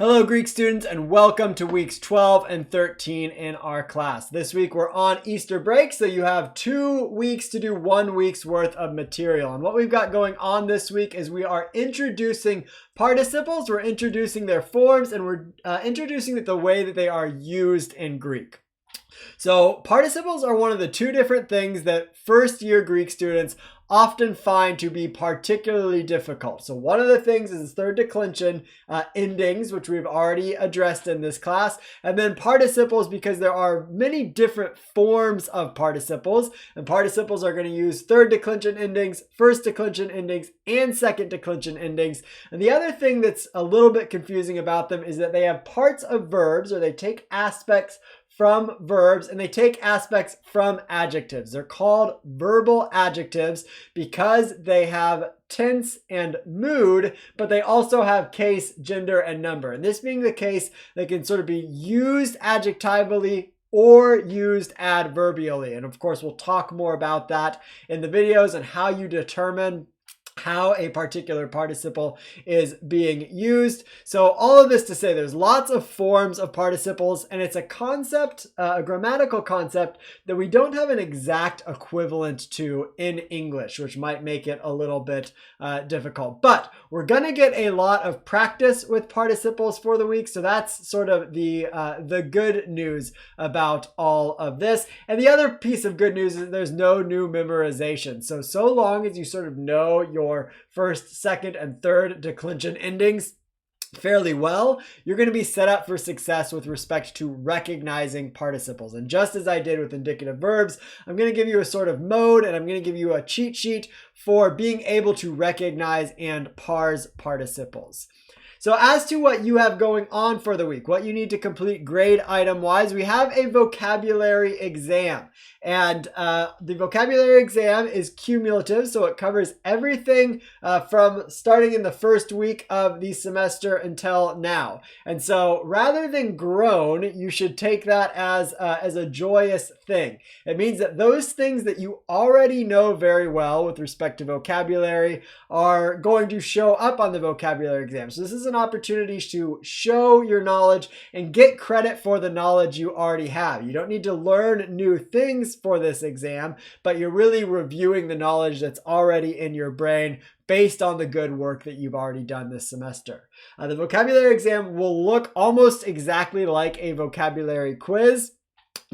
Hello Greek students, and welcome to weeks 12 and 13 in our class. This week we're on Easter break, so you have 2 weeks to do 1 week's worth of material. And what we've got going on this week is we are introducing participles, we're introducing their forms, and we're introducing the way that they are used in Greek. So participles are one of the 2 different things that first year Greek students often find to be particularly difficult. So one of the things is third declension endings, which we've already addressed in this class, and then participles, because there are many different forms of participles, and participles are going to use third declension endings, first declension endings, and second declension endings. And the other thing that's a little bit confusing about them is that they have parts of verbs, or they take aspects from verbs, and they take aspects from adjectives. They're called verbal adjectives because they have tense and mood, but they also have case, gender, and number. And this being the case, they can sort of be used adjectively or used adverbially. And of course, we'll talk more about that in the videos and how you determine how a particular participle is being used. So all of this to say there's lots of forms of participles, and it's a concept, a grammatical concept that we don't have an exact equivalent to in English, which might make it a little bit difficult. But we're going to get a lot of practice with participles for the week. So that's sort of the good news about all of this. And the other piece of good news is there's no new memorization. So long as you sort of know your first, second, and third declension endings fairly well, you're going to be set up for success with respect to recognizing participles. And just as I did with indicative verbs, I'm going to give you a sort of mode, and I'm going to give you a cheat sheet for being able to recognize and parse participles. So as to what you have going on for the week, what you need to complete grade item wise, we have a vocabulary exam. And the vocabulary exam is cumulative, so it covers everything from starting in the first week of the semester until now. And so rather than groan, you should take that as a joyous thing. It means that those things that you already know very well with respect to vocabulary are going to show up on the vocabulary exam. So this is an opportunity to show your knowledge and get credit for the knowledge you already have. You don't need to learn new things for this exam, but you're really reviewing the knowledge that's already in your brain based on the good work that you've already done this semester. The vocabulary exam will look almost exactly like a vocabulary quiz,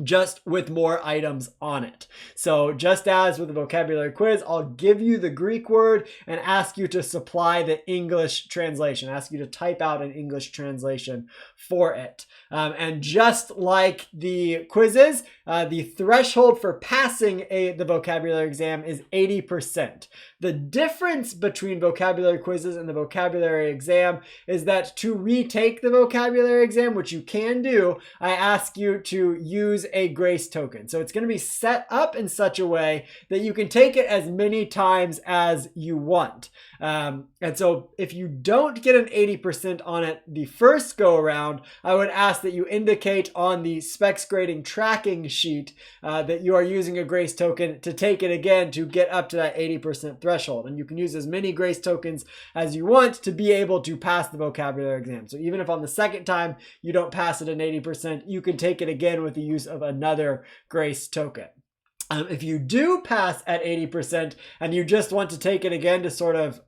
just with more items on it. So just as with the vocabulary quiz, I'll give you the Greek word and ask you to supply the English translation, ask you to type out an English translation for it. And just like the quizzes, the threshold for passing the vocabulary exam is 80%. The difference between vocabulary quizzes and the vocabulary exam is that to retake the vocabulary exam, which you can do, I ask you to use a grace token. So it's going to be set up in such a way that you can take it as many times as you want. And so if you don't get an 80% on it the first go around, I would ask that you indicate on the specs grading tracking sheet that you are using a grace token to take it again to get up to that 80% threshold. And you can use as many grace tokens as you want to be able to pass the vocabulary exam. So even if on the second time you don't pass it at 80%, you can take it again with the use of another grace token. If you do pass at 80% and you just want to take it again to sort of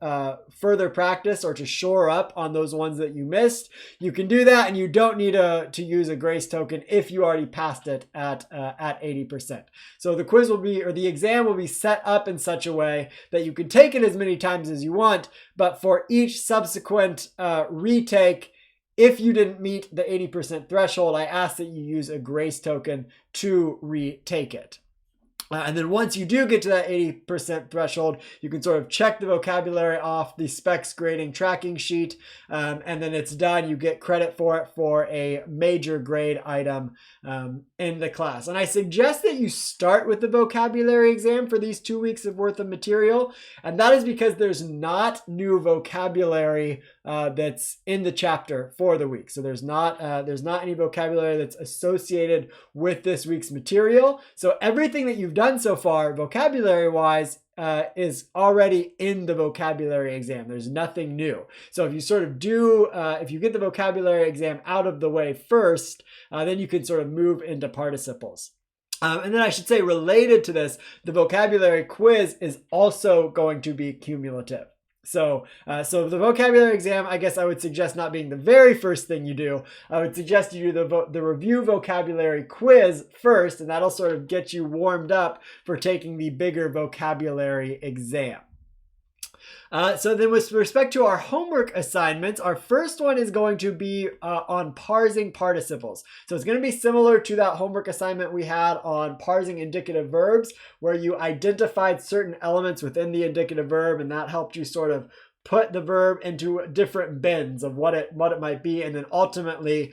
further practice or to shore up on those ones that you missed, you can do that, and you don't need to use a grace token if you already passed it at 80%. So the quiz will be, or the exam will be set up in such a way that you can take it as many times as you want, but for each subsequent retake, if you didn't meet the 80% threshold, I ask that you use a grace token to retake it. And then once you do get to that 80% threshold, you can sort of check the vocabulary off the specs grading tracking sheet, and then it's done. You get credit for it for a major grade item in the class. And I suggest that you start with the vocabulary exam for these 2 weeks of worth of material, and that is because there's not new vocabulary that's in the chapter for the week. So there's not any vocabulary that's associated with this week's material. So everything that you've done so far, vocabulary wise, is already in the vocabulary exam. There's nothing new. So if you sort of if you get the vocabulary exam out of the way first, then you can sort of move into participles. And then I should say, related to this, the vocabulary quiz is also going to be cumulative. So the vocabulary exam, I guess I would suggest not being the very first thing you do. I would suggest you do the review vocabulary quiz first, and that'll sort of get you warmed up for taking the bigger vocabulary exam. So then with respect to our homework assignments, our first one is going to be on parsing participles. So it's going to be similar to that homework assignment we had on parsing indicative verbs, where you identified certain elements within the indicative verb, and that helped you sort of put the verb into different bins of what it might be, and then ultimately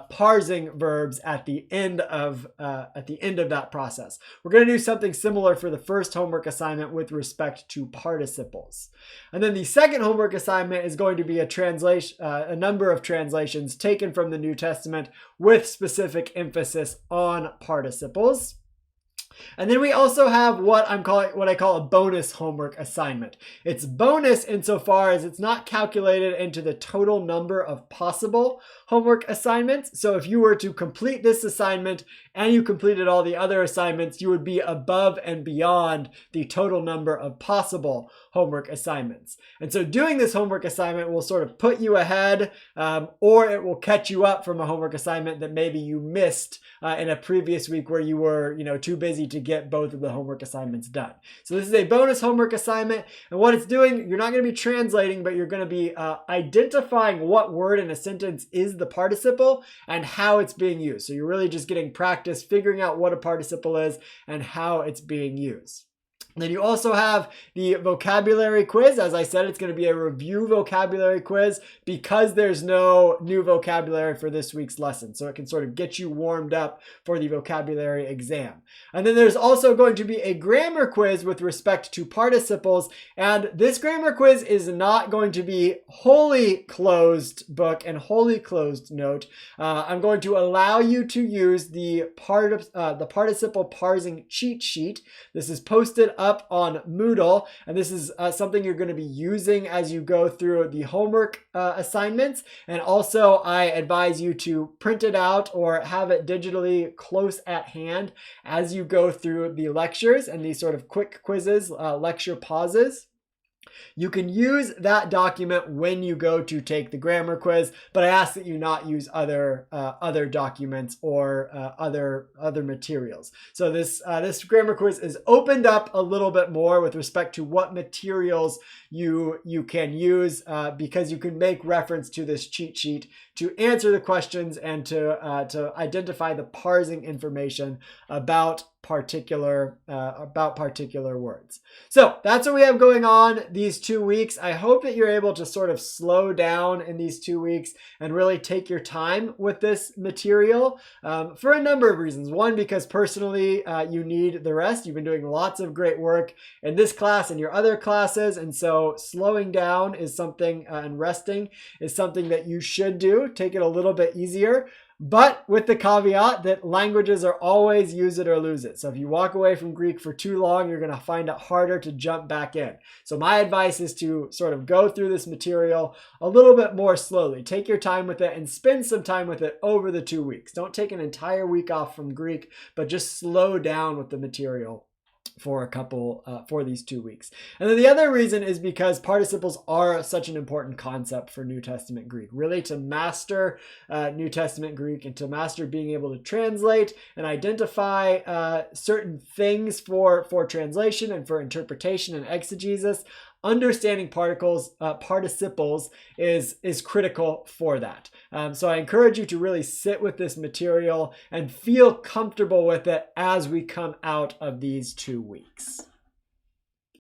parsing verbs at the end of that process. We're going to do something similar for the first homework assignment with respect to participles. And then the second homework assignment is going to be a number of translations taken from the New Testament with specific emphasis on participles. And then we also have what I call a bonus homework assignment. It's bonus insofar as it's not calculated into the total number of possible homework assignments. So if you were to complete this assignment and you completed all the other assignments, you would be above and beyond the total number of possible homework assignments. And so doing this homework assignment will sort of put you ahead, or it will catch you up from a homework assignment that maybe you missed in a previous week where you were, too busy to get both of the homework assignments done. So this is a bonus homework assignment, and what it's doing, you're not going to be translating, but you're going to be identifying what word in a sentence is the participle and how it's being used. So you're really just getting practice figuring out what a participle is and how it's being used. Then you also have the vocabulary quiz. As I said, it's going to be a review vocabulary quiz because there's no new vocabulary for this week's lesson. So it can sort of get you warmed up for the vocabulary exam. And then there's also going to be a grammar quiz with respect to participles. And this grammar quiz is not going to be wholly closed book and wholly closed note. I'm going to allow you to use the participle parsing cheat sheet. This is posted up on Moodle, and this is something you're going to be using as you go through the homework assignments. And also I advise you to print it out or have it digitally close at hand as you go through the lectures and these sort of quick quizzes, lecture pauses. You can use that document when you go to take the grammar quiz, but I ask that you not use other documents or other materials. So this grammar quiz is opened up a little bit more with respect to what materials you can use because you can make reference to this cheat sheet to answer the questions and to identify the parsing information about particular words. So that's what we have going on these 2 weeks. I hope that you're able to sort of slow down in these 2 weeks and really take your time with this material for a number of reasons. One, because personally you need the rest. You've been doing lots of great work in this class and your other classes, and so slowing down is something and resting is something that you should do. Take it a little bit easier. But with the caveat that languages are always use it or lose it. So if you walk away from Greek for too long, you're going to find it harder to jump back in. So my advice is to sort of go through this material a little bit more slowly. Take your time with it and spend some time with it over the 2 weeks. Don't take an entire week off from Greek, but just slow down with the material for these 2 weeks. And then the other reason is because participles are such an important concept for New Testament Greek. Really, to master New Testament Greek and to master being able to translate and identify certain things for translation and for interpretation and exegesis, understanding participles is critical for that. So I encourage you to really sit with this material and feel comfortable with it as we come out of these 2 weeks.